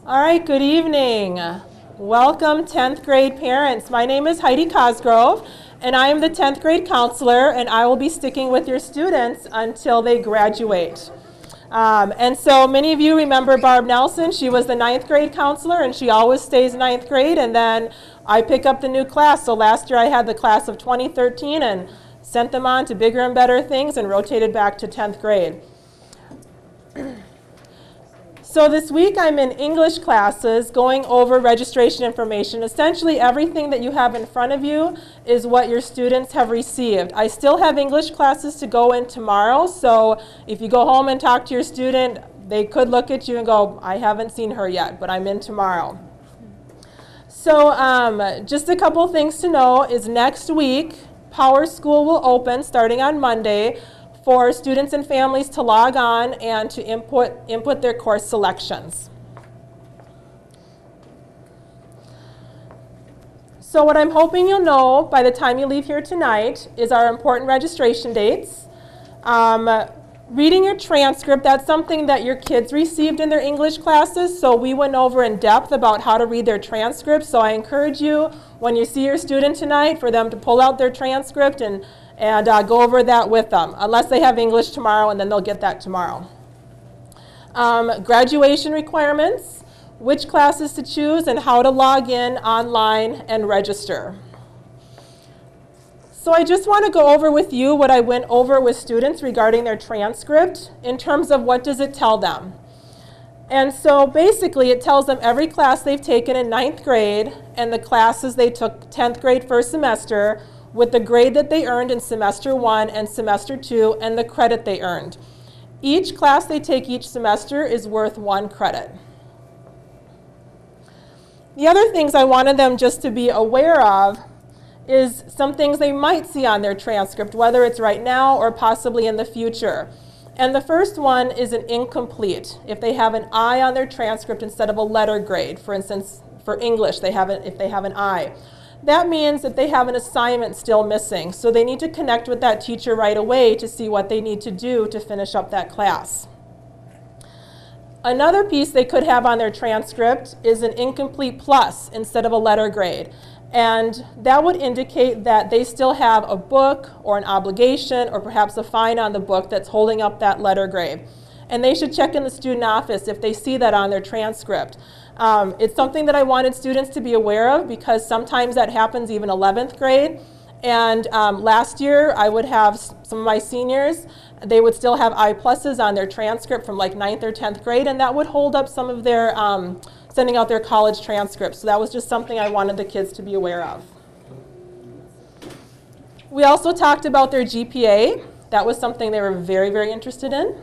All right, good evening. Welcome 10th grade parents. My name is Heidi Cosgrove, and I am the 10th grade counselor, and I will be sticking with your students until they graduate. And so many of you remember Barb Nelson. She was the 9th grade counselor, and she always stays 9th grade, and then I pick up the new class. So last year I had the class of 2013 and sent them on to bigger and better things and rotated back to 10th grade. So this week I'm in English classes going over registration information. Essentially everything that you have in front of you is what your students have received. I still have English classes to go in tomorrow, so if you go home and talk to your student, they could look at you and go, I haven't seen her yet, but I'm in tomorrow. So just a couple things to know is next week, Power School will open starting on Monday for students and families to log on and to input their course selections. So what I'm hoping you'll know by the time you leave here tonight is our important registration dates. Reading your transcript, that's something that your kids received in their English classes, so we went over in depth about how to read their transcript. So I encourage you, when you see your student tonight, for them to pull out their transcript and go over that with them, unless they have English tomorrow, and then they'll get that tomorrow. Graduation requirements, which classes to choose, and how to log in online and register. So I just want to go over with you what I went over with students regarding their transcript in terms of what does it tell them. And so basically it tells them every class they've taken in 9th grade and the classes they took 10th grade first semester, with the grade that they earned in semester 1 and semester 2 and the credit they earned. Each class they take each semester is worth 1 credit. The other things I wanted them just to be aware of is some things they might see on their transcript, whether it's right now or possibly in the future. And the first one is an incomplete. If they have an I on their transcript instead of a letter grade, for instance, for English, if they have an I. That means that they have an assignment still missing, so they need to connect with that teacher right away to see what they need to do to finish up that class. Another piece they could have on their transcript is an incomplete plus instead of a letter grade. And that would indicate that they still have a book or an obligation or perhaps a fine on the book that's holding up that letter grade. And they should check in the student office if they see that on their transcript. It's something that I wanted students to be aware of because sometimes that happens even 11th grade. And last year I would have some of my seniors, they would still have I pluses on their transcript from like 9th or 10th grade, and that would hold up some of their sending out their college transcripts. So that was just something I wanted the kids to be aware of. We also talked about their GPA. That was something they were very, very interested in.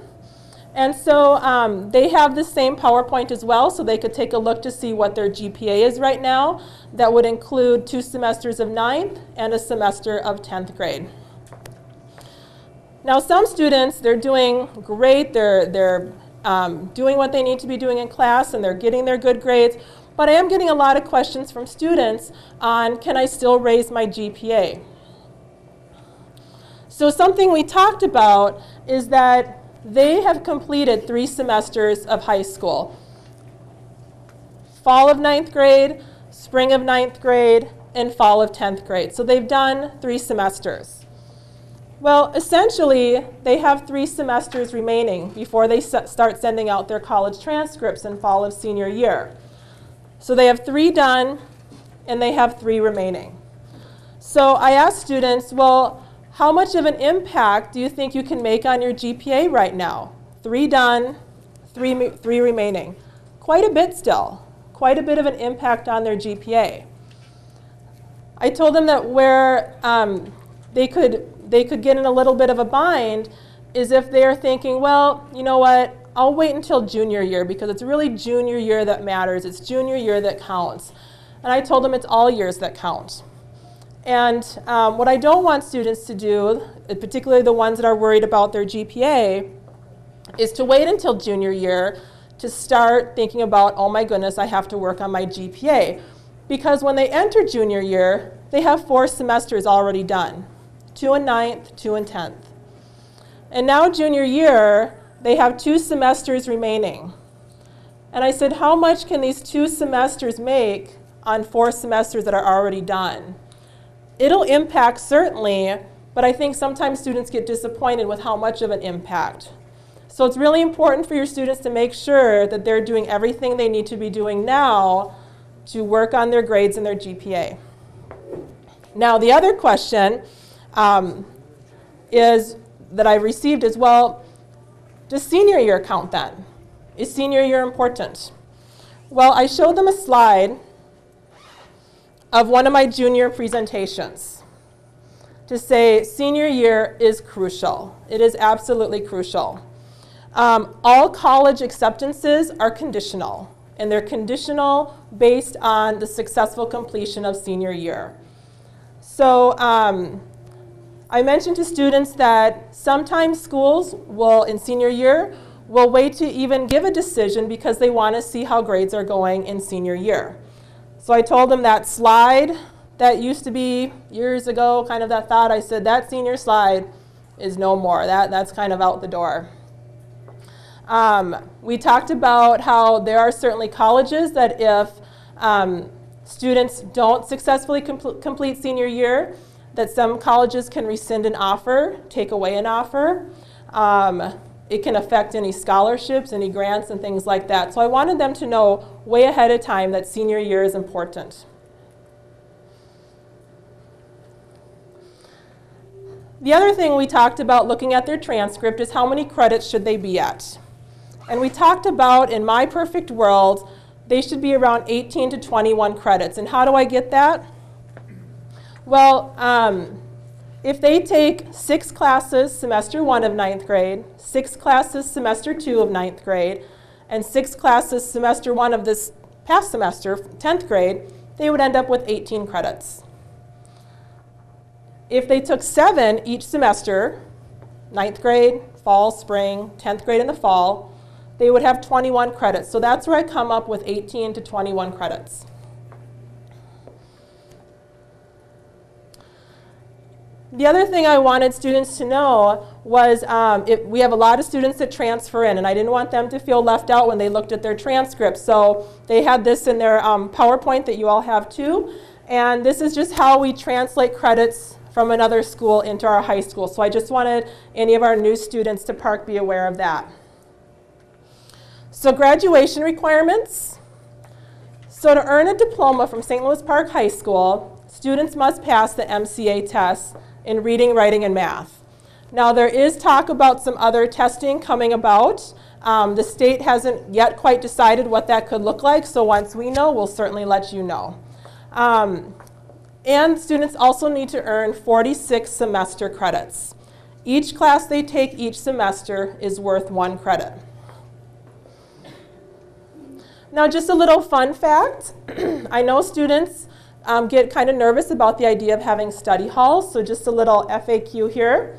And so they have the same PowerPoint as well, so they could take a look to see what their GPA is right now. That would include 2 semesters of 9th and a semester of 10th grade. Now some students, they're doing great. They're doing what they need to be doing in class, and they're getting their good grades. But I am getting a lot of questions from students on, can I still raise my GPA? So something we talked about is that they have completed 3 semesters of high school. Fall of 9th grade, spring of 9th grade, and fall of 10th grade. So they've done 3 semesters. Well, essentially, they have 3 semesters remaining before they start sending out their college transcripts in fall of senior year. So they have 3 done, and they have 3 remaining. So I asked students, well, how much of an impact do you think you can make on your GPA right now? 3 done, 3 remaining. Quite a bit still. Quite a bit of an impact on their GPA. I told them that where they could get in a little bit of a bind is if they're thinking, well, you know what, I'll wait until junior year because it's really junior year that matters. It's junior year that counts. And I told them it's all years that count. And what I don't want students to do, particularly the ones that are worried about their GPA, is to wait until junior year to start thinking about, oh my goodness, I have to work on my GPA. Because when they enter junior year, they have 4 semesters already done, 2 in 9th, 2 in 10th. And now junior year, they have 2 semesters remaining. And I said, how much can these 2 semesters make on 4 semesters that are already done? It'll impact certainly, but I think sometimes students get disappointed with how much of an impact. So it's really important for your students to make sure that they're doing everything they need to be doing now to work on their grades and their GPA. Now, the other question is that I received is, well, does senior year count then? Is senior year important? Well, I showed them a slide of one of my junior presentations to say senior year is crucial. It is absolutely crucial. All college acceptances are conditional, and they're conditional based on the successful completion of senior year. So I mentioned to students that sometimes schools will, in senior year, will wait to even give a decision because they want to see how grades are going in senior year. So I told them that slide that used to be years ago, kind of that thought, I said that senior slide is no more. That's kind of out the door. We talked about how there are certainly colleges that if students don't successfully complete senior year, that some colleges can rescind an offer, take away an offer. It can affect any scholarships, any grants, and things like that. So I wanted them to know way ahead of time that senior year is important. The other thing we talked about looking at their transcript is how many credits should they be at. And we talked about, in my perfect world, they should be around 18 to 21 credits. And how do I get that? Well, if they take 6 classes semester 1 of 9th grade, 6 classes semester 2 of 9th grade, and 6 classes semester 1 of this past semester, 10th grade, they would end up with 18 credits. If they took 7 each semester, 9th grade, fall, spring, 10th grade in the fall, they would have 21 credits. So that's where I come up with 18 to 21 credits. The other thing I wanted students to know was we have a lot of students that transfer in, and I didn't want them to feel left out when they looked at their transcripts. So they had this in their PowerPoint that you all have too. And this is just how we translate credits from another school into our high school. So I just wanted any of our new students to Park be aware of that. So graduation requirements. So to earn a diploma from St. Louis Park High School, students must pass the MCA test in reading, writing, and math. Now there is talk about some other testing coming about. The state hasn't yet quite decided what that could look like, so once we know, we'll certainly let you know. And students also need to earn 46 semester credits. Each class they take each semester is worth 1 credit. Now just a little fun fact. I know students get kind of nervous about the idea of having study halls, so just a little FAQ here.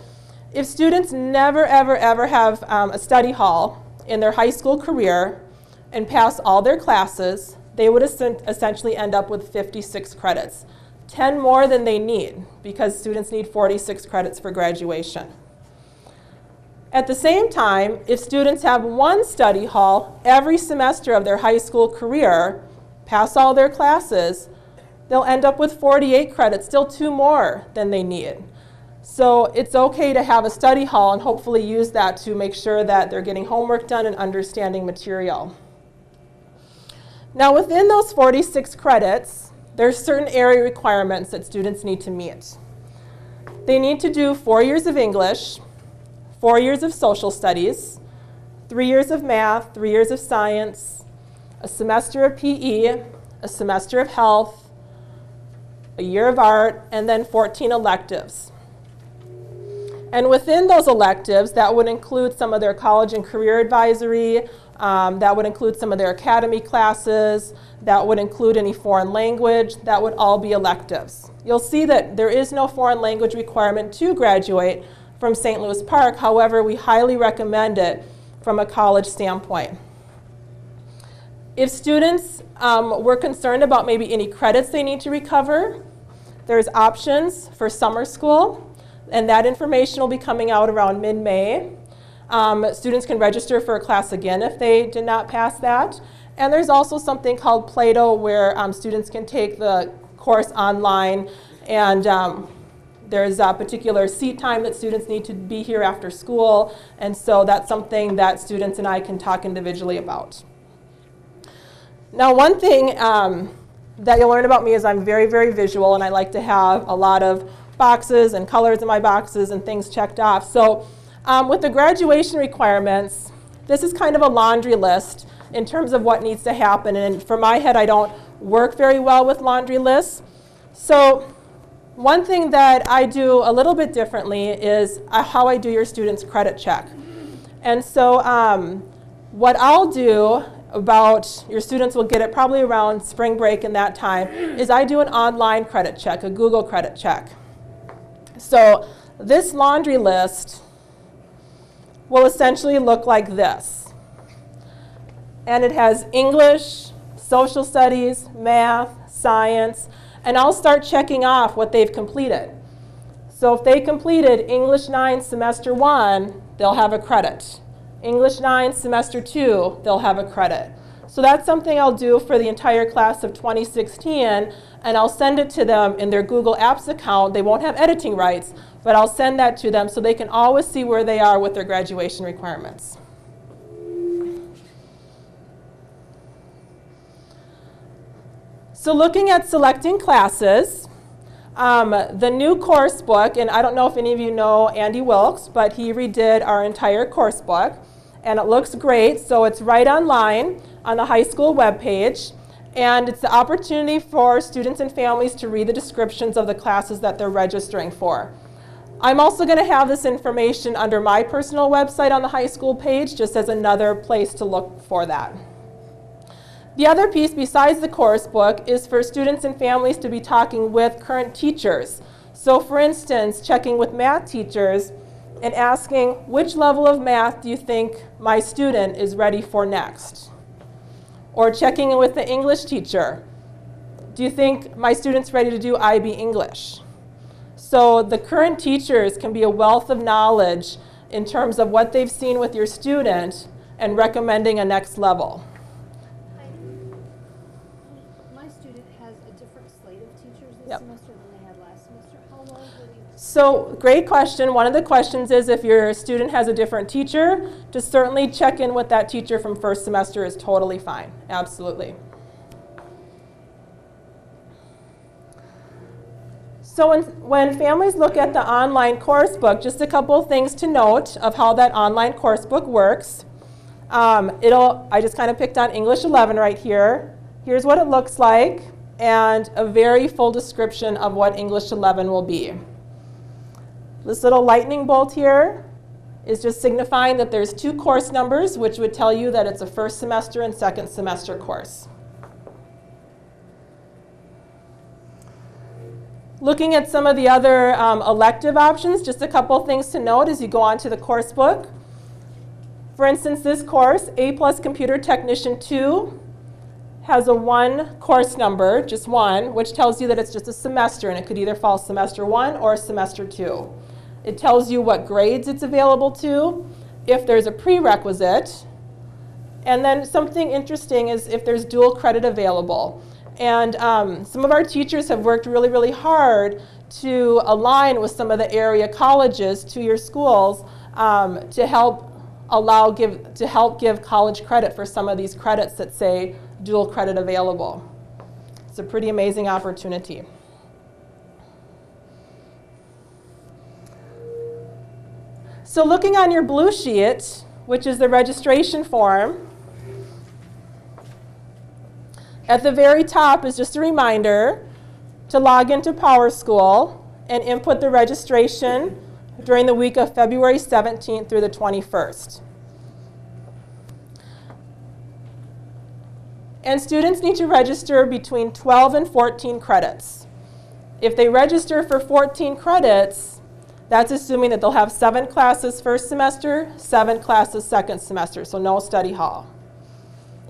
If students never, ever, ever have a study hall in their high school career and pass all their classes, they would essentially end up with 56 credits. 10 more than they need, because students need 46 credits for graduation. At the same time, if students have 1 study hall every semester of their high school career, pass all their classes, they'll end up with 48 credits, still 2 more than they need. So it's okay to have a study hall and hopefully use that to make sure that they're getting homework done and understanding material. Now within those 46 credits, there's certain area requirements that students need to meet. They need to do 4 years of English, 4 years of social studies, 3 years of math, 3 years of science, a semester of PE, a semester of health, a year of art, and then 14 electives. And within those electives, that would include some of their college and career advisory, that would include some of their academy classes, that would include any foreign language, that would all be electives. You'll see that there is no foreign language requirement to graduate from St. Louis Park. However, we highly recommend it from a college standpoint. If students were concerned about maybe any credits they need to recover, there's options for summer school, and that information will be coming out around mid-May. Students can register for a class again if they did not pass that. And there's also something called Plato where students can take the course online, and there's a particular seat time that students need to be here after school, and so that's something that students and I can talk individually about. Now, one thing that you'll learn about me is I'm very, very visual, and I like to have a lot of boxes and colors in my boxes and things checked off. So with the graduation requirements, this is kind of a laundry list in terms of what needs to happen. And for my head, I don't work very well with laundry lists. So one thing that I do a little bit differently is how I do your students' credit check. And so what I'll do about, your students will get it probably around spring break and that time, is I do an online credit check, a Google credit check. So this laundry list will essentially look like this. And it has English, social studies, math, science, and I'll start checking off what they've completed. So if they completed English 9 semester 1, they'll have a credit. English 9 semester 2, they'll have a credit. So that's something I'll do for the entire class of 2016, and I'll send it to them in their Google Apps account. They won't have editing rights, but I'll send that to them so they can always see where they are with their graduation requirements. So looking at selecting classes, the new course book, and I don't know if any of you know Andy Wilkes, but he redid our entire course book, and it looks great. So it's right online on the high school webpage, and it's the opportunity for students and families to read the descriptions of the classes that they're registering for. I'm also going to have this information under my personal website on the high school page, just as another place to look for that. The other piece besides the course book is for students and families to be talking with current teachers. So for instance, checking with math teachers and asking, which level of math do you think my student is ready for next? Or checking in with the English teacher. Do you think my student's ready to do IB English? So the current teachers can be a wealth of knowledge in terms of what they've seen with your student and recommending a next level. Semester than they had last semester. How long will you? So great question. One of the questions is if your student has a different teacher, to certainly check in with that teacher from first semester is totally fine. Absolutely. So when families look at the online course book, just a couple of things to note of how that online course book works. I just kind of picked on English 11 right here. Here's what it looks like, and a very full description of what English 11 will be. This little lightning bolt here is just signifying that there's 2 course numbers, which would tell you that it's a first semester and second semester course. Looking at some of the other elective options, just a couple things to note as you go on to the course book. For instance, this course, A+ Computer Technician 2, has a 1 course number, just 1, which tells you that it's just a semester, and it could either fall semester 1 or semester 2. It tells you what grades it's available to, if there's a prerequisite, and then something interesting is if there's dual credit available. And some of our teachers have worked really, really hard to align with some of the area colleges to your schools to help give college credit for some of these credits that say dual credit available. It's a pretty amazing opportunity. So looking on your blue sheet, which is the registration form, at the very top is just a reminder to log into PowerSchool and input the registration during the week of February 17th through the 21st. And students need to register between 12 and 14 credits. If they register for 14 credits, that's assuming that they'll have 7 classes first semester, 7 classes second semester, so no study hall.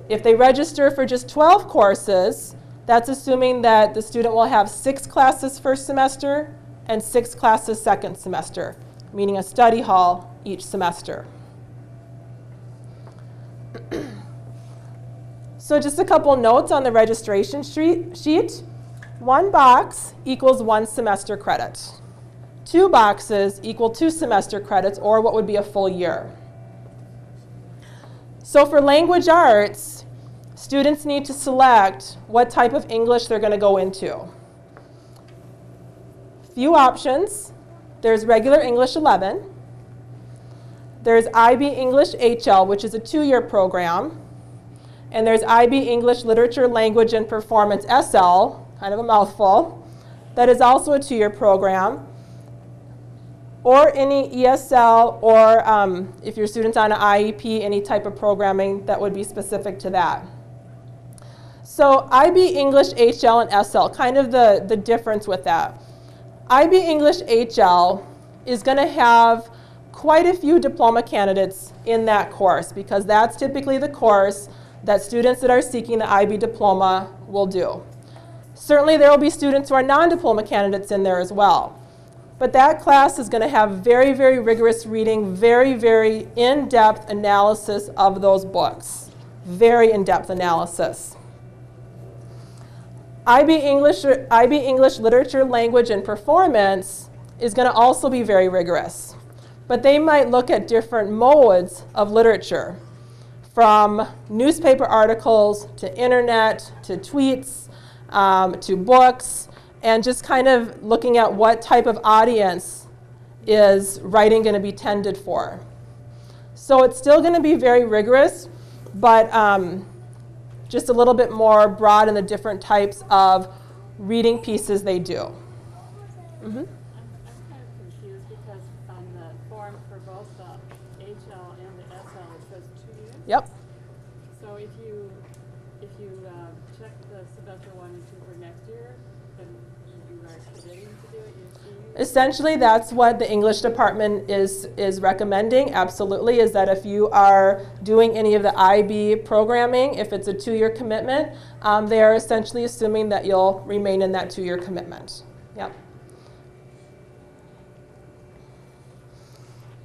If they register for just 12 courses, that's assuming that the student will have 6 classes first semester and 6 classes second semester, meaning a study hall each semester. So just a couple notes on the registration sheet. 1 box equals 1 semester credit. 2 boxes equal 2 semester credits, or what would be a full year. So for language arts, students need to select what type of English they're going to go into. Few options. There's regular English 11. There's IB English HL, which is a 2-year program. And there's IB English Literature, Language, and Performance SL, kind of a mouthful. That is also a 2-year program. Or any ESL, or if your student's on an IEP, any type of programming that would be specific to that. So IB English HL and SL, kind of the difference with that. IB English HL is going to have quite a few diploma candidates in that course, because that's typically the course that students that are seeking the IB diploma will do. Certainly there will be students who are non-diploma candidates in there as well. But that class is going to have very, very rigorous reading, very, very in-depth analysis of those books. Very in-depth analysis. IB English Literature, Language, and Performance is going to also be very rigorous. But they might look at different modes of literature, from newspaper articles to internet to tweets to books, and just kind of looking at what type of audience is writing going to be tended for. So it's still going to be very rigorous, but just a little bit more broad in the different types of reading pieces they do. Mm-hmm. I'm kind of confused because on the form for both the HL and the SL it says 2 years. Yep. So if you check the semester 1 and 2 for next year, then you are committing to do it your senior year? Essentially, that's what the English department is recommending, absolutely, is that if you are doing any of the IB programming, if it's a 2-year commitment, they are essentially assuming that you'll remain in that 2-year commitment. Yep.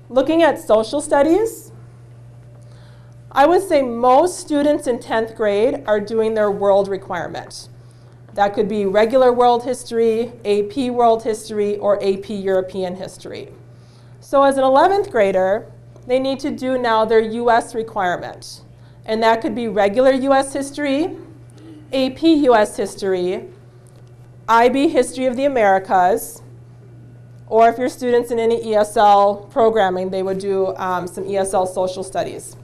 Looking at social studies, I would say most students in 10th grade are doing their world requirement. That could be regular world history, AP world history, or AP European history. So as an 11th grader, they need to do now their US requirement. And that could be regular US history, AP US history, IB History of the Americas, or if your students in any ESL programming, they would do some ESL social studies.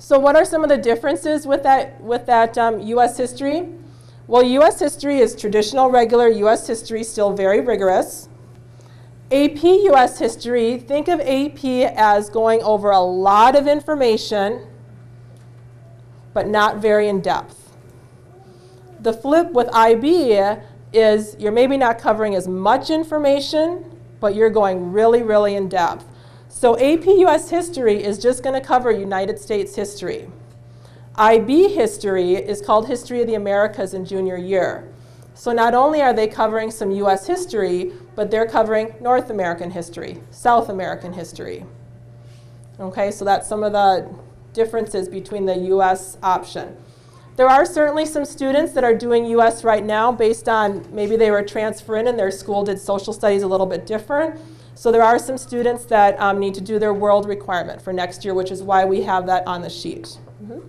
So what are some of the differences with that US history? Well, US history is traditional, regular US history, still very rigorous. AP US history, think of AP as going over a lot of information, but not very in depth. The flip with IB is you're maybe not covering as much information, but you're going really, really in depth. So AP US history is just going to cover United States history. IB history is called History of the Americas in junior year. So not only are they covering some US history, but they're covering North American history, South American history. Okay, so that's some of the differences between the US option. There are certainly some students that are doing US right now based on maybe they were transferring and their school did social studies a little bit different. So there are some students that need to do their world requirement for next year, which is why we have that on the sheet. Mm-hmm.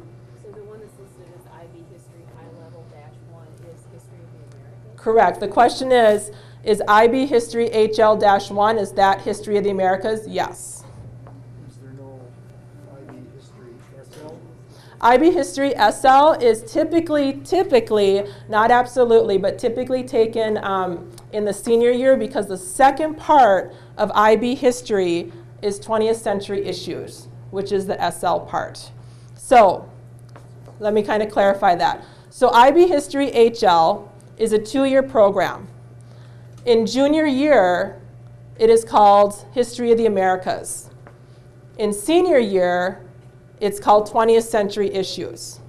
So the one that's listed as IB History High Level -1 is History of the Americas? Correct. The question is IB History HL-1, is that History of the Americas? Yes. Is there no IB History SL? IB History SL is typically, not absolutely, but typically taken in the senior year, because the second part of IB History is 20th century issues, which is the SL part. So let me kind of clarify that. So IB History HL is a 2-year program. In junior year, it is called History of the Americas. In senior year, it's called 20th century issues.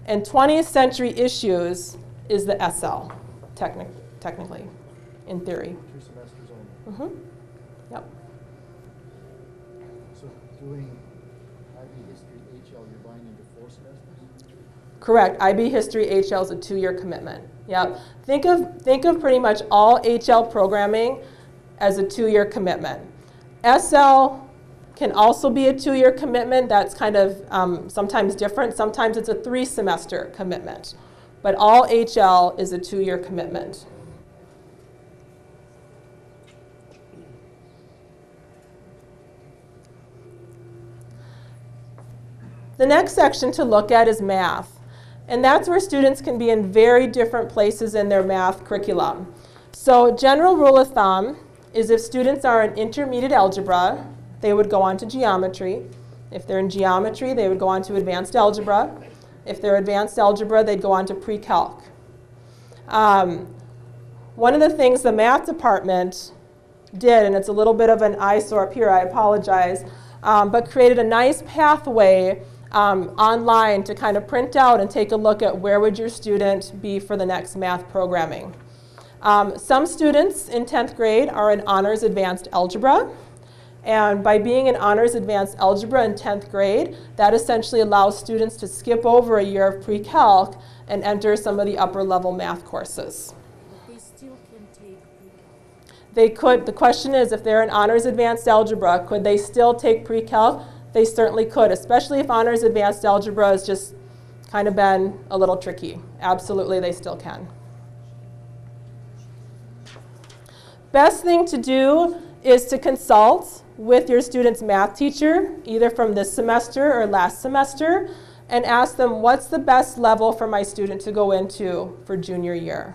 And 20th century issues is the SL, technically, in theory. 2 semesters only. Mm-hmm. Yep. So doing IB History HL, you're buying into 4 semesters? Correct. IB History HL is a 2-year commitment. Yep. Think of pretty much all HL programming as a 2-year commitment. SL can also be a 2-year commitment. That's kind of sometimes different. Sometimes it's a 3-semester commitment. But all HL is a 2-year commitment. The next section to look at is math. And that's where students can be in very different places in their math curriculum. So general rule of thumb is if students are in intermediate algebra, they would go on to geometry. If they're in geometry, they would go on to advanced algebra. If they're advanced algebra, they'd go on to pre-calc. One of the things the math department did, and it's a little bit of an eyesore up here, I apologize, but created a nice pathway online to kind of print out and take a look at where would your student be for the next math programming. Some students in 10th grade are in honors advanced algebra. And by being in honors advanced algebra in 10th grade, that essentially allows students to skip over a year of pre-calc and enter some of the upper level math courses. But they still can take pre-calc. They could. The question is, if they're in honors advanced algebra, could they still take pre-calc? They certainly could, especially if honors advanced algebra has just kind of been a little tricky. Absolutely, they still can. Best thing to do is to consult with your student's math teacher, either from this semester or last semester, and ask them, what's the best level for my student to go into for junior year?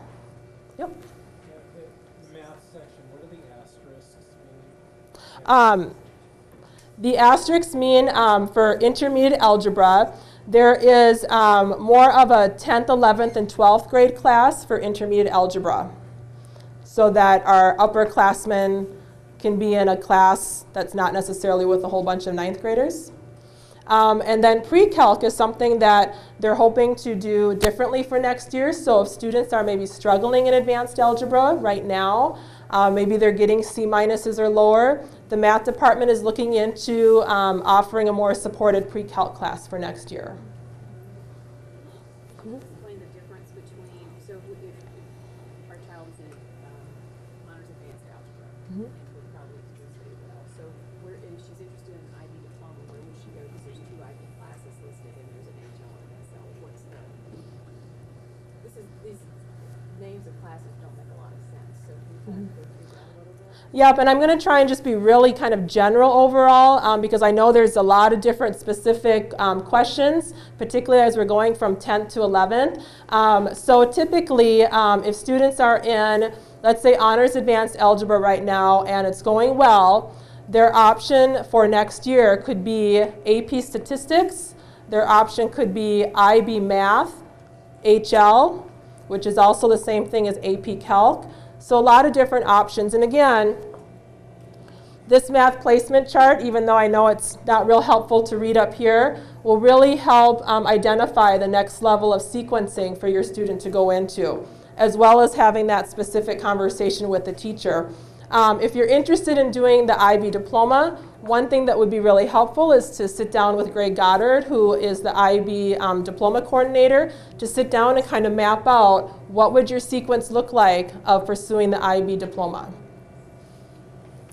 Yep. Yeah, the math section, what do the asterisks mean? The asterisks mean for intermediate algebra, there is more of a 10th, 11th, and 12th grade class for intermediate algebra, so that our upperclassmen can be in a class that's not necessarily with a whole bunch of 9th graders. And then pre-calc is something that they're hoping to do differently for next year. So if students are maybe struggling in advanced algebra right now, maybe they're getting C- or lower, the math department is looking into offering a more supported pre-calc class for next year. Explain the difference between, so if our child's in honors advanced algebra, and would probably do pretty well. So if she's interested in an IB diploma, where would she go? Because there's 2 IB classes listed, and there's an HL and an SL. These names of classes don't make a lot of sense. So can you kind of go through that a little bit? Yep, and I'm going to try and just be really kind of general overall because I know there's a lot of different specific questions, particularly as we're going from 10th to 11th. So typically, if students are in, let's say, honors advanced algebra right now and it's going well, their option for next year could be AP statistics. Their option could be IB math, HL, which is also the same thing as AP calc. So a lot of different options. And again, this math placement chart, even though I know it's not real helpful to read up here, will really help identify the next level of sequencing for your student to go into, as well as having that specific conversation with the teacher. If you're interested in doing the IB diploma, one thing that would be really helpful is to sit down with Greg Goddard, who is the IB diploma coordinator, to sit down and kind of map out what would your sequence look like of pursuing the IB diploma.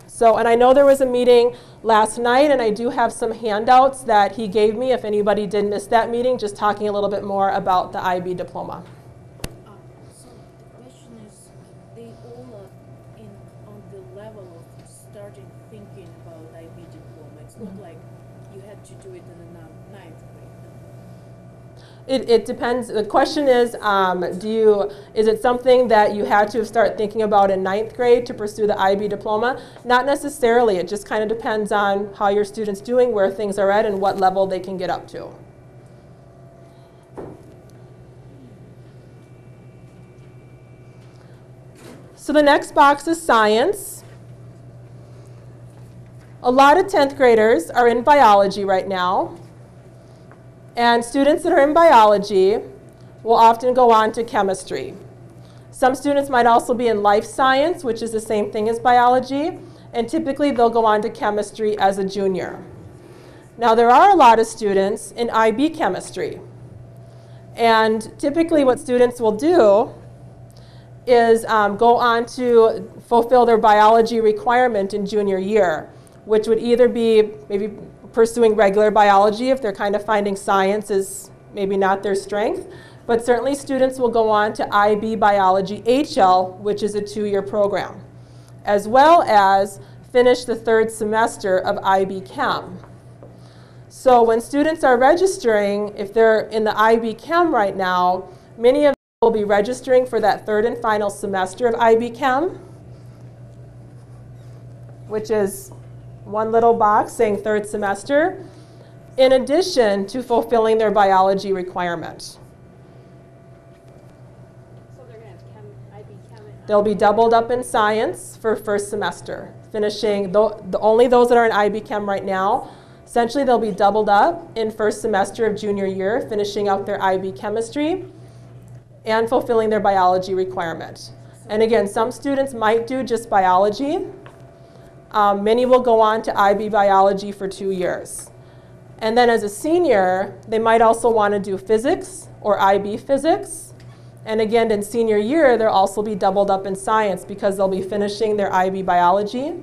So, and I know there was a meeting last night, and I do have some handouts that he gave me if anybody did miss that meeting, just talking a little bit more about the IB diploma. So the question is, they all are on the level of starting thinking about IB diploma. It's not like you had to do it in the 9th grade. It depends. The question is, is it something that you had to start thinking about in 9th grade to pursue the IB diploma? Not necessarily. It just kind of depends on how your student's doing, where things are at, and what level they can get up to. So the next box is science. A lot of 10th graders are in biology right now. And students that are in biology will often go on to chemistry. Some students might also be in life science, which is the same thing as biology, and typically they'll go on to chemistry as a junior. Now there are a lot of students in IB chemistry. And typically what students will do is go on to fulfill their biology requirement in junior year, which would either be maybe pursuing regular biology if they're kind of finding science is maybe not their strength. But certainly students will go on to IB Biology HL, which is a 2-year program, as well as finish the 3rd semester of IB Chem. So when students are registering, if they're in the IB Chem right now, many of them will be registering for that 3rd and final semester of IB Chem, which is one little box saying 3rd semester, in addition to fulfilling their biology requirement. So they're going to have IB Chem and They'll be doubled up in science for 1st semester, finishing only those that are in IB Chem right now. Essentially, they'll be doubled up in 1st semester of junior year, finishing out their IB chemistry and fulfilling their biology requirement. And again, some students might do just biology. Many will go on to IB Biology for 2 years. And then as a senior, they might also want to do physics or IB physics. And again, in senior year, they'll also be doubled up in science because they'll be finishing their IB Biology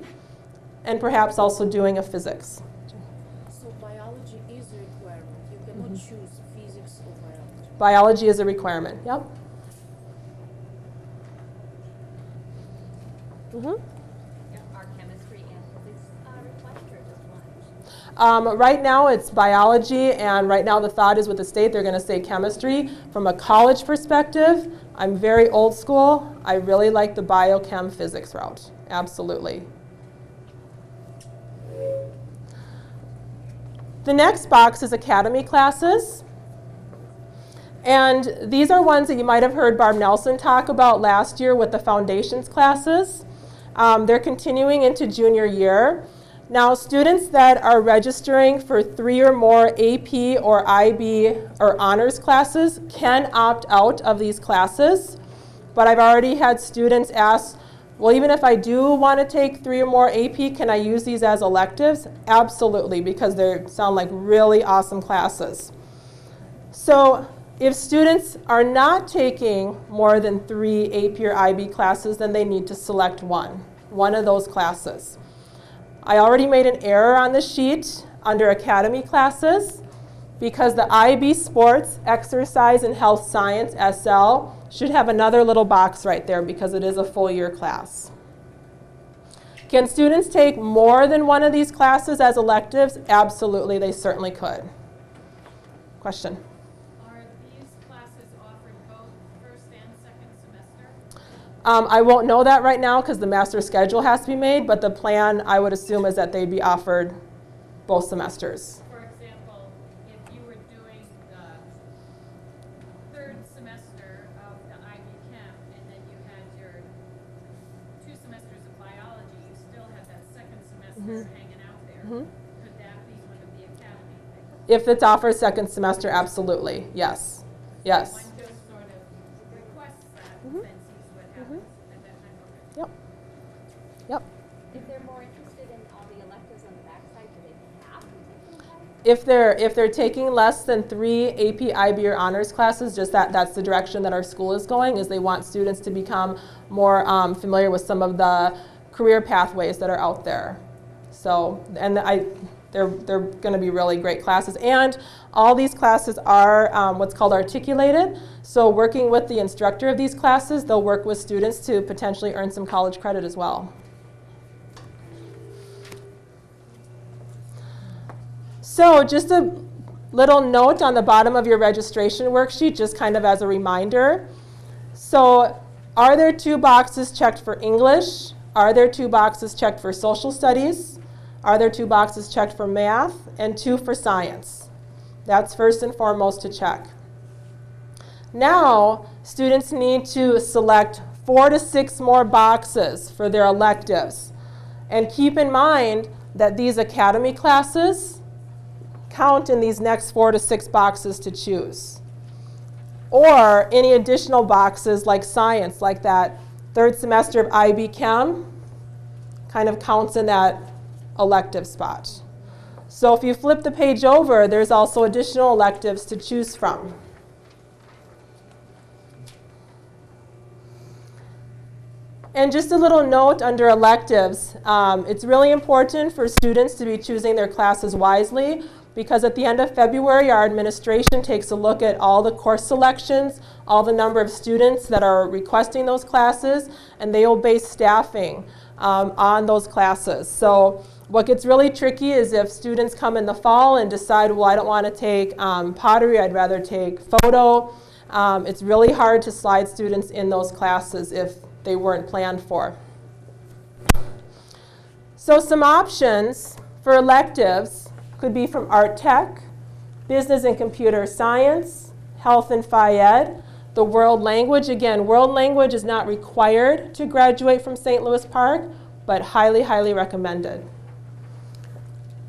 and perhaps also doing a physics. So biology is a requirement. You cannot choose physics or biology. Biology is a requirement, yep. Are chemistry and physics required or just one? Right now it's biology, and right now the thought is with the state they're going to say chemistry. From a college perspective, I'm very old school. I really like the biochem physics route, absolutely. The next box is academy classes. And these are ones that you might have heard Barb Nelson talk about last year with the foundations classes. They're continuing into junior year. Now, students that are registering for 3 or more AP or IB or honors classes can opt out of these classes. But I've already had students ask, well, even if I do want to take 3 or more AP, can I use these as electives? Absolutely, because they sound like really awesome classes. So if students are not taking more than 3 AP or IB classes, then they need to select one of those classes. I already made an error on the sheet under academy classes because the IB Sports, Exercise, and Health Science, SL, should have another little box right there because it is a full year class. Can students take more than one of these classes as electives? Absolutely, they certainly could. Question? Are these classes offered both first and second semester? I won't know that right now because the master schedule has to be made, but the plan, I would assume, is that they'd be offered both semesters. For example, if you were doing the 3rd semester of the IB Chem and then you had your 2 semesters of biology, you still have that 2nd semester hanging out there. Could that be one of the academy things? If it's offered second semester, absolutely, yes. Yes. One just sort of requests that and then sees what happens at that time. Okay. Yep. Yep. If they're more interested in all the electives on the backside, do they have to take them? If they're taking less than 3 AP, IB, or honors classes, just that's the direction that our school is going, is they want students to become more familiar with some of the career pathways that are out there. So, and they're going to be really great classes. And all these classes are what's called articulated. So working with the instructor of these classes, they'll work with students to potentially earn some college credit as well. So just a little note on the bottom of your registration worksheet, just kind of as a reminder. So are there 2 boxes checked for English? Are there 2 boxes checked for social studies? Are there 2 boxes checked for math? And 2 for science? That's first and foremost to check. Now, students need to select 4 to 6 more boxes for their electives. And keep in mind that these academy classes count in these next 4 to 6 boxes to choose. Or any additional boxes like science, like that 3rd semester of IB Chem, kind of counts in that elective spot. So if you flip the page over, there's also additional electives to choose from. And just a little note under electives, it's really important for students to be choosing their classes wisely, because at the end of February, our administration takes a look at all the course selections, all the number of students that are requesting those classes, and they will base staffing on those classes. So what gets really tricky is if students come in the fall and decide, well, I don't want to take pottery, I'd rather take photo. It's really hard to slide students in those classes if they weren't planned for. So some options for electives could be from art tech, business and computer science, health and phy-ed, the world language. Again, world language is not required to graduate from St. Louis Park, but highly, highly recommended.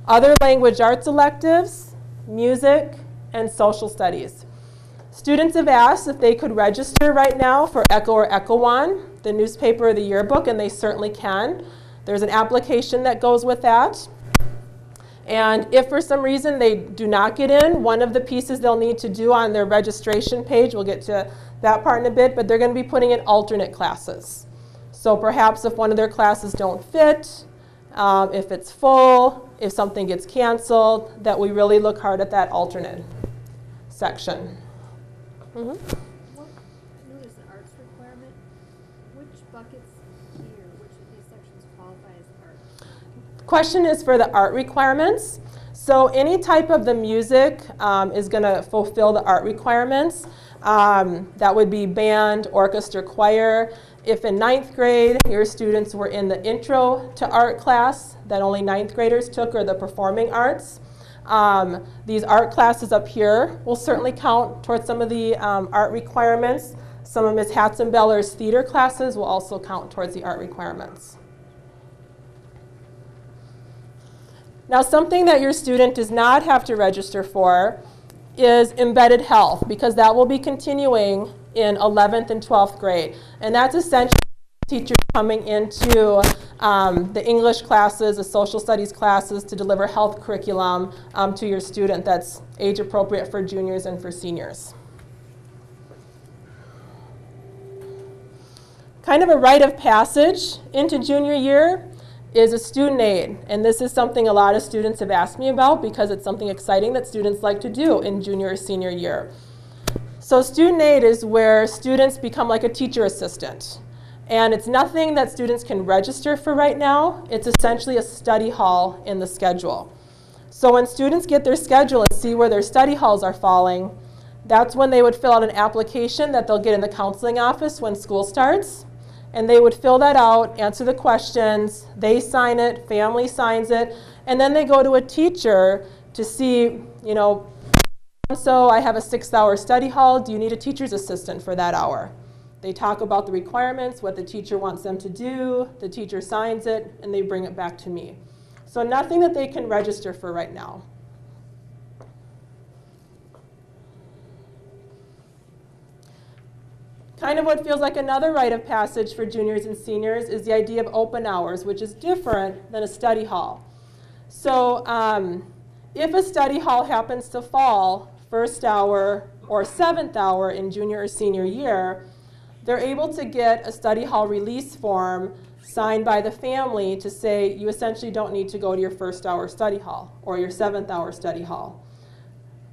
Other language arts electives, music, and social studies. Students have asked if they could register right now for Echo or EchoWan, the newspaper or the yearbook, and they certainly can. There's an application that goes with that. And if for some reason they do not get in, one of the pieces they'll need to do on their registration page, we'll get to that part in a bit, but they're going to be putting in alternate classes. So perhaps if one of their classes don't fit, if it's full, if something gets canceled, that we really look hard at that alternate section. What, I noticed the arts requirement. Which buckets here, which of these sections qualify as art? Question is for the art requirements. So any type of the music is going to fulfill the art requirements. That would be band, orchestra, choir. If in 9th grade your students were in the intro to art class that only 9th graders took, or the performing arts, these art classes up here will certainly count towards some of the art requirements. Some of Ms. Hatzenbeller's theater classes will also count towards the art requirements. Now, something that your student does not have to register for is embedded health, because that will be continuing in 11th and 12th grade. And that's essentially teachers coming into the English classes, the social studies classes, to deliver health curriculum to your student that's age appropriate for juniors and for seniors. Kind of a rite of passage into junior year is a student aid. And this is something a lot of students have asked me about, because it's something exciting that students like to do in junior or senior year. So student aid is where students become like a teacher assistant. And it's nothing that students can register for right now. It's essentially a study hall in the schedule. So when students get their schedule and see where their study halls are falling, that's when they would fill out an application that they'll get in the counseling office when school starts. And they would fill that out, answer the questions, they sign it, family signs it, and then they go to a teacher to see, you know, so I have a 6-hour study hall, do you need a teacher's assistant for that hour? They talk about the requirements, what the teacher wants them to do, the teacher signs it, and they bring it back to me. So nothing that they can register for right now. Kind of what feels like another rite of passage for juniors and seniors is the idea of open hours, which is different than a study hall. So if a study hall happens to fall 1st hour or 7th hour in junior or senior year, they're able to get a study hall release form signed by the family to say you essentially don't need to go to your 1st hour study hall or your 7th hour study hall.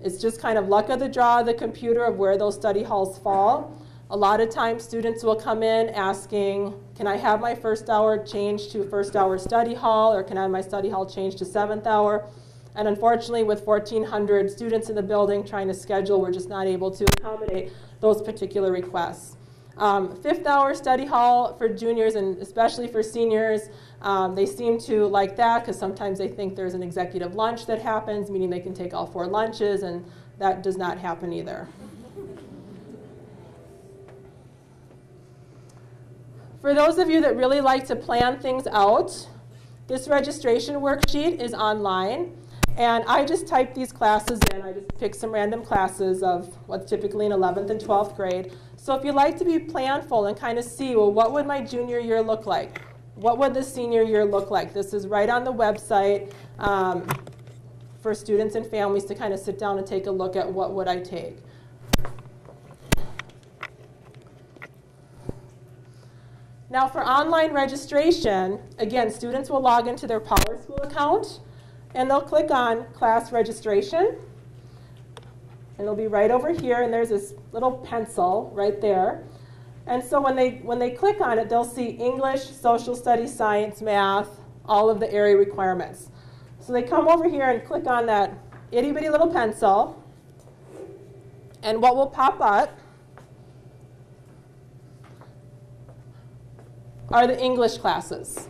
It's just kind of luck of the draw of the computer of where those study halls fall. A lot of times students will come in asking, can I have my 1st hour changed to 1st hour study hall, or can I have my study hall changed to 7th hour? And unfortunately, with 1,400 students in the building trying to schedule, we're just not able to accommodate those particular requests. 5th hour study hall for juniors and especially for seniors, they seem to like that because sometimes they think there's an executive lunch that happens, meaning they can take all 4 lunches, and that does not happen either. For those of you that really like to plan things out, this registration worksheet is online. And I just typed these classes in. I just picked some random classes of what's typically in 11th and 12th grade. So if you'd like to be planful and kind of see, well, what would my junior year look like? What would the senior year look like? This is right on the website for students and families to kind of sit down and take a look at what would I take. Now for online registration, again, students will log into their PowerSchool account, and they'll click on class registration. And it'll be right over here, and there's this little pencil right there. And so when they click on it, they'll see English, social studies, science, math, all of the area requirements. So they come over here and click on that itty bitty little pencil, and what will pop up are the English classes.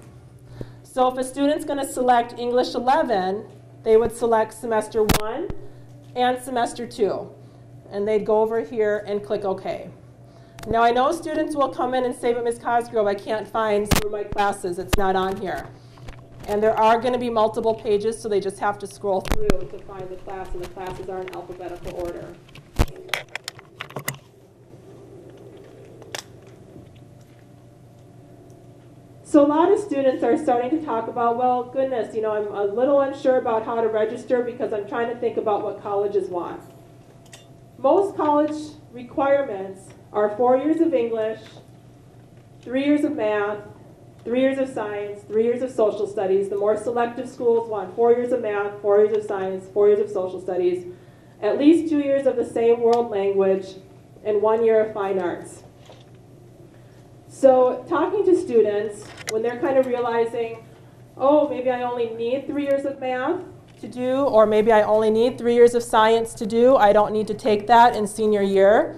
So if a student's going to select English 11, they would select semester 1 and semester 2. And they'd go over here and click OK. Now I know students will come in and say, but Ms. Cosgrove, I can't find some of my classes. It's not on here. And there are going to be multiple pages, so they just have to scroll through to find the class, and the classes are in alphabetical order. So a lot of students are starting to talk about, well, goodness, you know, I'm a little unsure about how to register because I'm trying to think about what colleges want. Most college requirements are 4 years of English, 3 years of math, 3 years of science, 3 years of social studies. The more selective schools want 4 years of math, 4 years of science, 4 years of social studies, at least 2 years of the same world language, and 1 year of fine arts. So talking to students, when they're kind of realizing, oh, maybe I only need 3 years of math to do, or maybe I only need 3 years of science to do, I don't need to take that in senior year.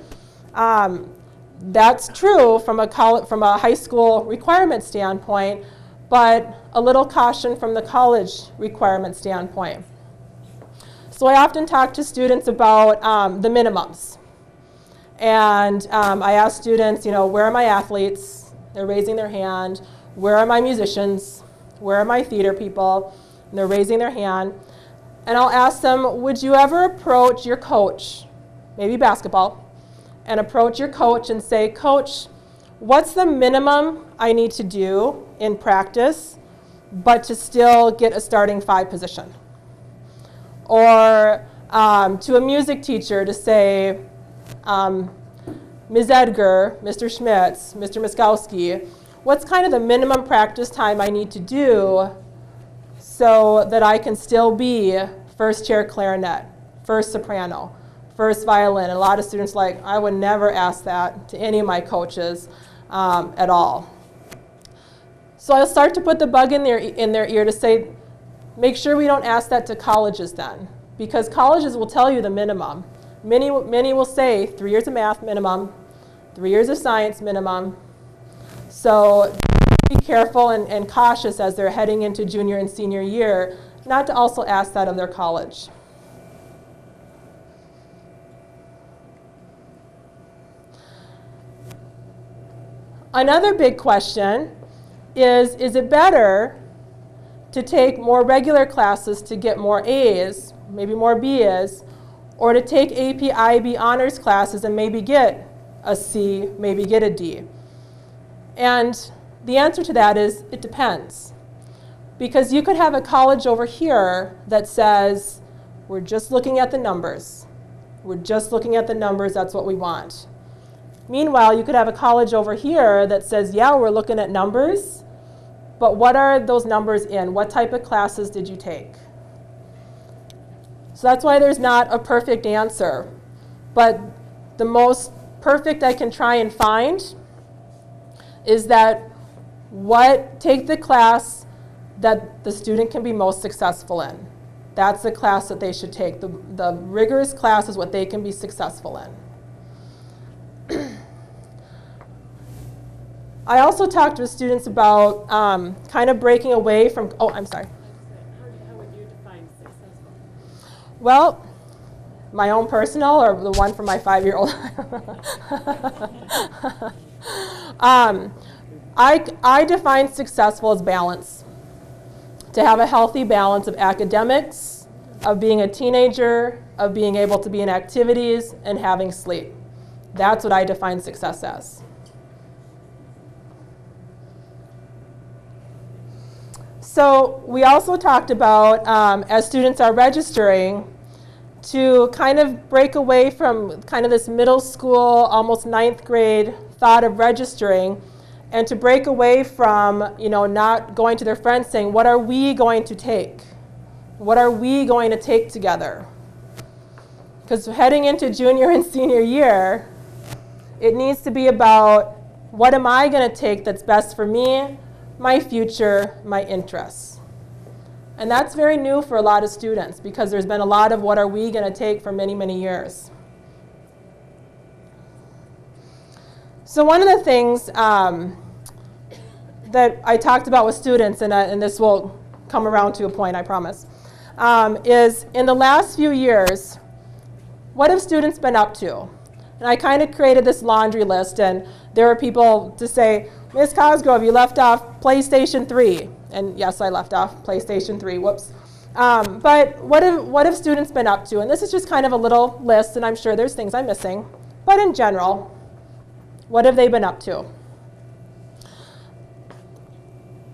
That's true from a high school requirement standpoint, but a little caution from the college requirement standpoint. So I often talk to students about the minimums. And I ask students, you know, where are my athletes? They're raising their hand. Where are my musicians? Where are my theater people? And they're raising their hand. And I'll ask them, would you ever approach your coach, maybe basketball, and approach your coach and say, Coach, what's the minimum I need to do in practice, but to still get a starting 5 position? Or to a music teacher to say, Ms. Edgar, Mr. Schmitz, Mr. Miskowski, what's kind of the minimum practice time I need to do so that I can still be first chair clarinet, first soprano, first violin? And a lot of students like, I would never ask that to any of my coaches at all. So I'll start to put the bug in their ear to say, make sure we don't ask that to colleges then, because colleges will tell you the minimum. Many will say 3 years of math minimum, 3 years of science minimum. So be careful and cautious as they're heading into junior and senior year, not to also ask that of their college. Another big question is it better to take more regular classes to get more A's, maybe more B's, or to take AP IB honors classes and maybe get a C, maybe get a D? And the answer to that is it depends. Because you could have a college over here that says, we're just looking at the numbers. We're just looking at the numbers, that's what we want. Meanwhile, you could have a college over here that says, yeah, we're looking at numbers, but what are those numbers in? What type of classes did you take? So that's why there's not a perfect answer. But the most perfect I can try and find is that take the class that the student can be most successful in. That's the class that they should take. The rigorous class is what they can be successful in. I also talked with students about kind of breaking away from, oh, I'm sorry. How would you define successful? Well, my own personal or the one for my 5-year-old? I define successful as balance. To have a healthy balance of academics, of being a teenager, of being able to be in activities, and having sleep. That's what I define success as. So we also talked about, as students are registering, to kind of break away from kind of this middle school, almost 9th grade thought of registering, and to break away from, not going to their friends saying, what are we going to take? What are we going to take together? Because heading into junior and senior year, it needs to be about what am I going to take that's best for me, my future, my interests. And that's very new for a lot of students because there's been a lot of what are we going to take for many, many years. So one of the things that I talked about with students, and this will come around to a point, I promise, is in the last few years, what have students been up to? And I kind of created this laundry list, and there were people to say, Ms. Cosgrove, you left off PlayStation 3. And yes, I left off PlayStation 3, whoops. But what have students been up to? And this is just kind of a little list, and I'm sure there's things I'm missing. But in general, what have they been up to?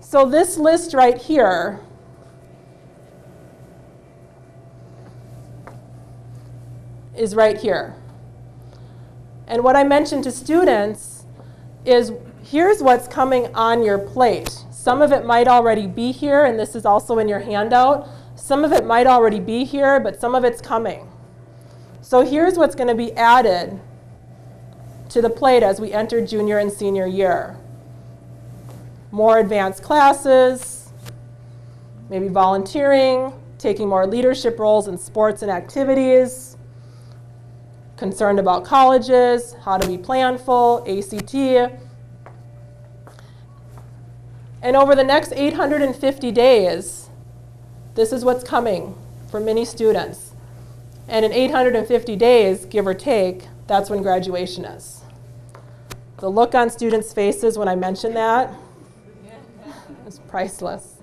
So this list right here is right here. And what I mentioned to students is here's what's coming on your plate. Some of it might already be here, and this is also in your handout. Some of it might already be here, but some of it's coming. So here's what's going to be added to the plate as we enter junior and senior year. More advanced classes, maybe volunteering, taking more leadership roles in sports and activities, concerned about colleges, how to be planful, ACT. And over the next 850 days, this is what's coming for many students. And in 850 days, give or take, that's when graduation is. The look on students' faces when I mention that is priceless.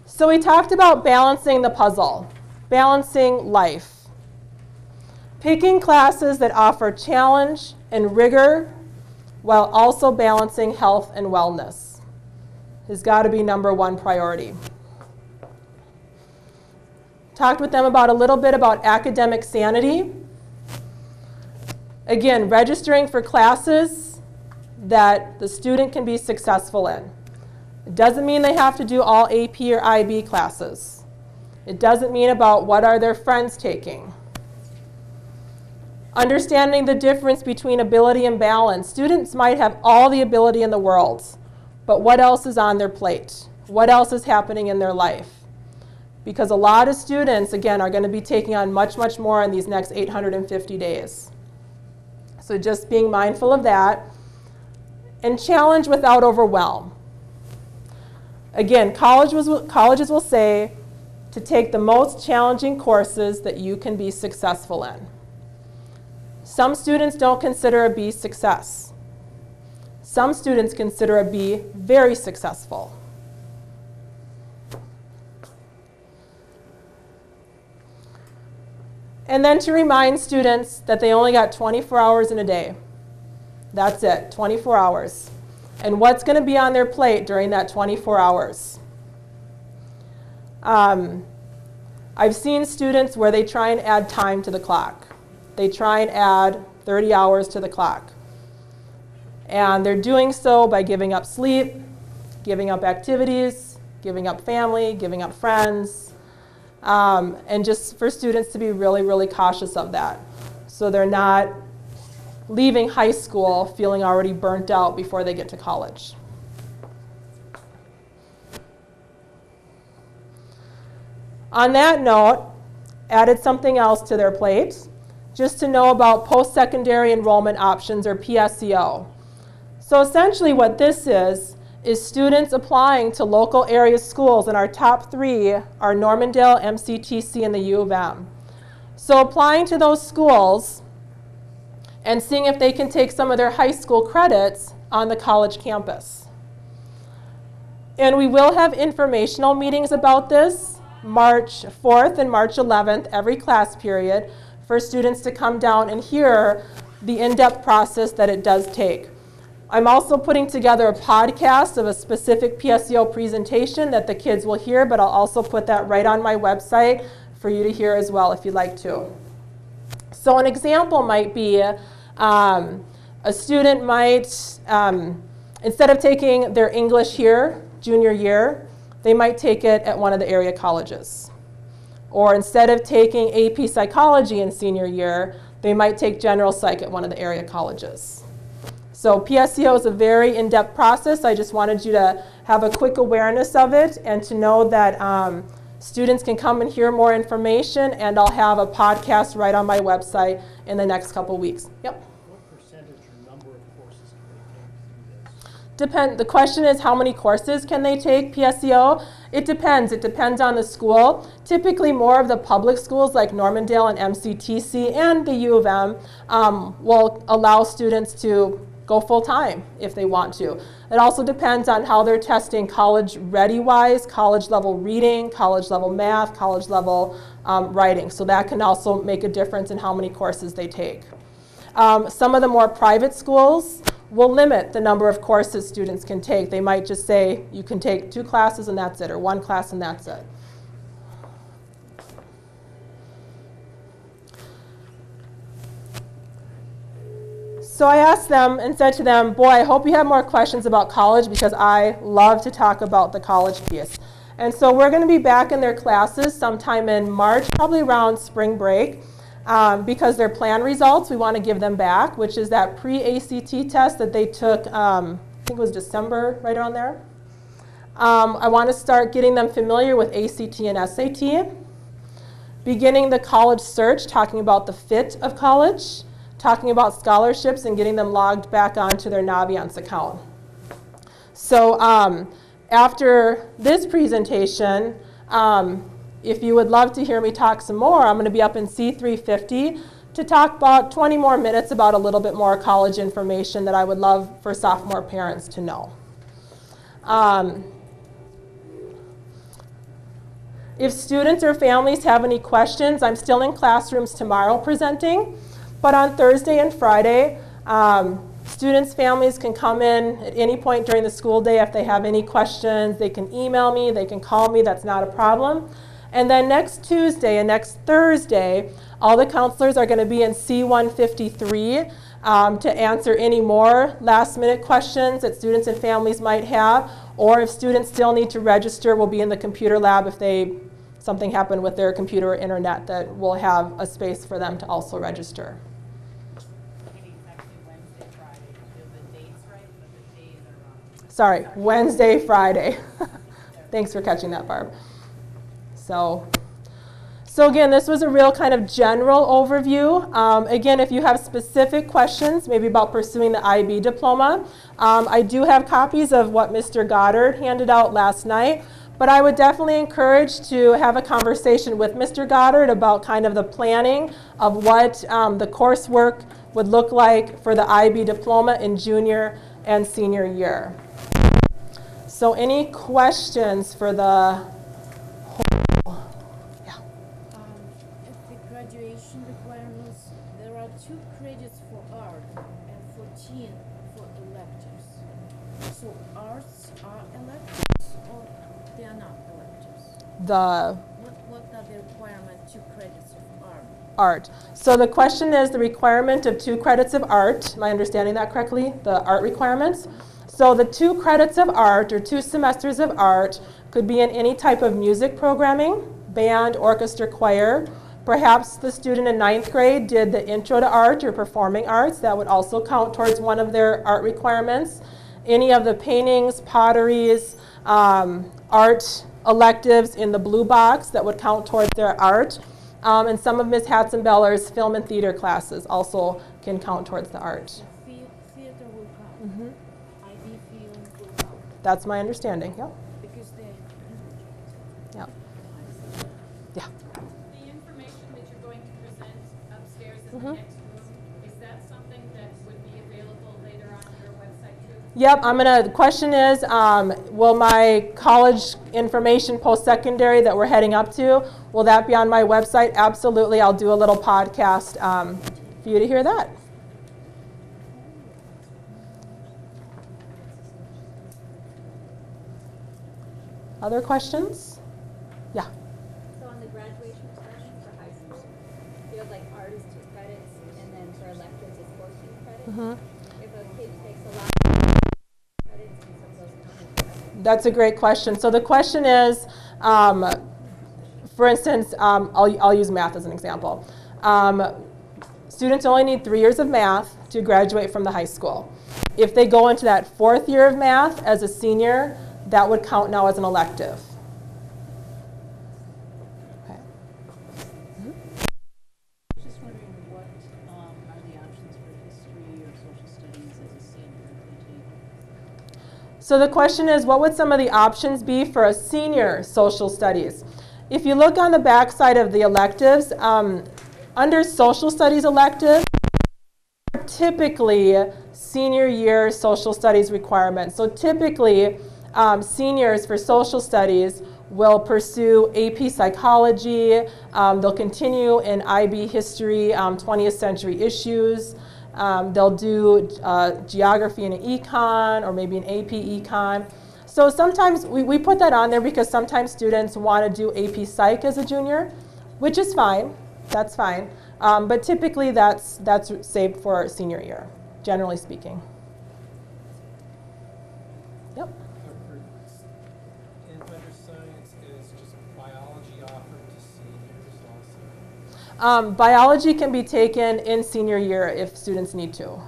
So we talked about balancing the puzzle, balancing life. Picking classes that offer challenge and rigor while also balancing health and wellness has got to be #1 priority. Talked with them about a little bit about academic sanity. Again, registering for classes that the student can be successful in. It doesn't mean they have to do all AP or IB classes. It doesn't mean about what are their friends taking. Understanding the difference between ability and balance. Students might have all the ability in the world, but what else is on their plate? What else is happening in their life? Because a lot of students, again, are going to be taking on much, much more in these next 850 days. So just being mindful of that. And challenge without overwhelm. Again, colleges will say to take the most challenging courses that you can be successful in. Some students don't consider a B success. Some students consider a B very successful. And then to remind students that they only got 24 hours in a day. That's it, 24 hours. And what's going to be on their plate during that 24 hours? I've seen students where they try and add time to the clock. They try and add 30 hours to the clock. And they're doing so by giving up sleep, giving up activities, giving up family, giving up friends, and just for students to be really, really cautious of that. So they're not leaving high school feeling already burnt out before they get to college. On that note, added something else to their plate, just to know about post-secondary enrollment options, or PSEO. So essentially what this is students applying to local area schools, and our top 3 are Normandale, MCTC, and the U of M. So applying to those schools and seeing if they can take some of their high school credits on the college campus. And we will have informational meetings about this March 4th and March 11th, every class period, for students to come down and hear the in-depth process that it does take. I'm also putting together a podcast of a specific PSEO presentation that the kids will hear, but I'll also put that right on my website for you to hear as well if you'd like to. So an example might be A student might, instead of taking their English here, junior year, they might take it at one of the area colleges. Or instead of taking AP Psychology in senior year, they might take General Psych at one of the area colleges. So PSEO is a very in-depth process. I just wanted you to have a quick awareness of it and to know that students can come and hear more information, and I'll have a podcast right on my website in the next couple weeks. Yep. What percentage or number of courses can they take through this? The question is, how many courses can they take PSEO? It depends. It depends on the school. Typically, more of the public schools like Normandale and MCTC and the U of M will allow students to go full-time if they want to. It also depends on how they're testing college ready-wise, college level reading, college level math, college level writing. So that can also make a difference in how many courses they take. Some of the more private schools will limit the number of courses students can take. They might just say you can take 2 classes and that's it, or 1 class and that's it. So I asked them and said to them, boy, I hope you have more questions about college because I love to talk about the college piece. And so we're going to be back in their classes sometime in March, probably around spring break. Because their plan results, we want to give them back, which is that pre-ACT test that they took, I think it was December, right around there. I want to start getting them familiar with ACT and SAT, beginning the college search, talking about the fit of college, talking about scholarships, and getting them logged back onto their Naviance account. So after this presentation, if you would love to hear me talk some more, I'm going to be up in C350 to talk about 20 more minutes about a little bit more college information that I would love for sophomore parents to know. If students or families have any questions, I'm still in classrooms tomorrow presenting, but on Thursday and Friday, students, families can come in at any point during the school day if they have any questions. They can email me, they can call me, that's not a problem. And then next Tuesday and next Thursday, all the counselors are going to be in C153 to answer any more last-minute questions that students and families might have, or if students still need to register, we'll be in the computer lab if something happened with their computer or internet, that we'll have a space for them to also register. Sorry, Wednesday, Friday. Thanks for catching that, Barb. So again, this was a real kind of general overview. Again, if you have specific questions, maybe about pursuing the IB diploma, I do have copies of what Mr. Goddard handed out last night, but I would definitely encourage to have a conversation with Mr. Goddard about kind of the planning of what the coursework would look like for the IB diploma in junior and senior year. So any questions for the Graduation requirements, there are 2 credits for art and 14 for electives. So arts are electives or they are not electives? What are the requirements, 2 credits of art? So the question is the requirement of 2 credits of art. Am I understanding that correctly? The art requirements? So the 2 credits of art or 2 semesters of art could be in any type of music programming, band, orchestra, choir. Perhaps the student in 9th grade did the intro to art or performing arts. That would also count towards one of their art requirements. Any of the paintings, potteries, art electives in the blue box, that would count towards their art. And some of Ms. Hatzenbeller's film and theater classes also can count towards the art. Theater will count. Mm-hmm. IB film will count. That's my understanding, yeah. Because they Yeah. Yeah. The information that you're going to present upstairs in Mm-hmm. the next room, is that something that would be available later on your website too? Yep, the question is, will my college information post-secondary that we're heading up to, will that be on my website? Absolutely, I'll do a little podcast for you to hear that. Other questions? Yeah. So on the graduation discussion for high school, feels like art is 2 credits, and then for electives it's 14 credits. Mm-hmm. if a kid takes a lot of credits and some of those count? That's a great question. So the question is, for instance, I'll use math as an example. Students only need 3 years of math to graduate from the high school. If they go into that 4th year of math as a senior, that would count now as an elective. Okay. Just wondering what are the options for history or social studies as a senior if they take? So the question is, what would some of the options be for a senior social studies? If you look on the back side of the electives, under social studies elective, typically senior year social studies requirements. So typically, seniors for social studies will pursue AP psychology. They'll continue in IB history, 20th century issues. They'll do geography and econ, or maybe an AP econ. So sometimes we put that on there because sometimes students want to do AP Psych as a junior, which is fine. That's fine. But typically that's saved for senior year, generally speaking. Yep. In under science, is just biology offered to seniors also? Biology can be taken in senior year if students need to.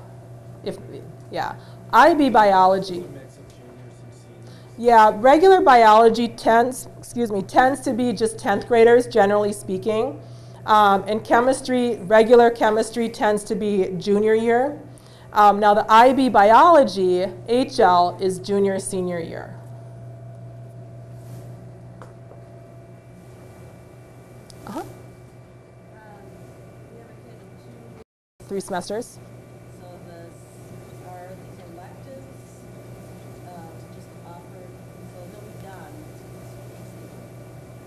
Yeah. IB biology. A mix of juniors and seniors. Yeah, regular biology tends to be just 10th graders, generally speaking. And chemistry, regular chemistry tends to be junior year. Now the IB biology, HL, is junior, senior year. We have a kid in 2 3 semesters. So are these electives just offered, so they'll be done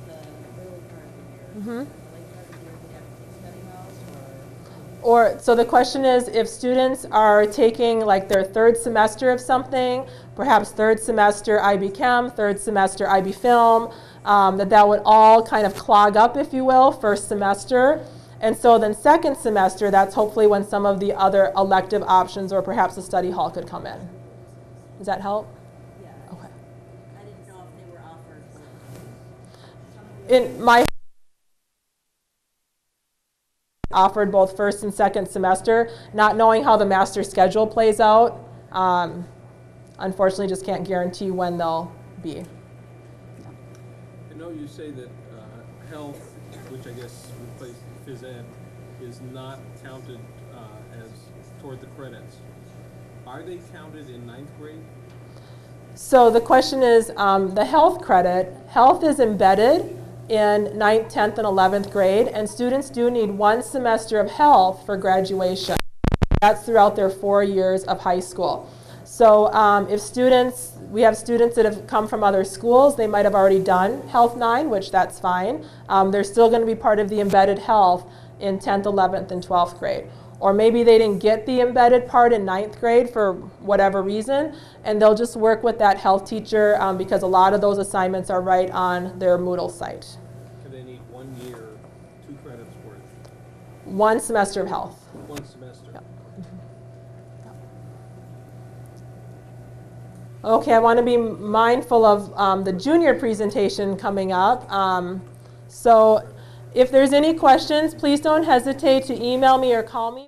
the early part of the year? Mm-hmm. The late part of the year, they have to take study halls So the question is, if students are taking like their 3rd semester of something, perhaps 3rd semester IB Chem, 3rd semester IB Film, that would all kind of clog up, if you will, 1st semester. And so then 2nd semester, that's hopefully when some of the other elective options or perhaps a study hall could come in. Does that help? Yeah. Okay. I didn't know if they were offered. In my offered both 1st and 2nd semester, not knowing how the master schedule plays out, unfortunately just can't guarantee when they'll be. I know you say that health, which I guess replaced phys ed, is not counted as toward the credits. Are they counted in 9th grade? So the question is, the health credit, health is embedded in 9th, 10th, and 11th grade, and students do need 1 semester of health for graduation. That's throughout their 4 years of high school. So we have students that have come from other schools, they might have already done Health 9, which that's fine. They're still going to be part of the embedded health in 10th, 11th, and 12th grade. Or maybe they didn't get the embedded part in 9th grade for whatever reason, and they'll just work with that health teacher because a lot of those assignments are right on their Moodle site. Do they need 1 year, 2 credits worth? 1 semester of health. 1 semester? Yep. Okay, I want to be mindful of the junior presentation coming up. So if there's any questions, please don't hesitate to email me or call me.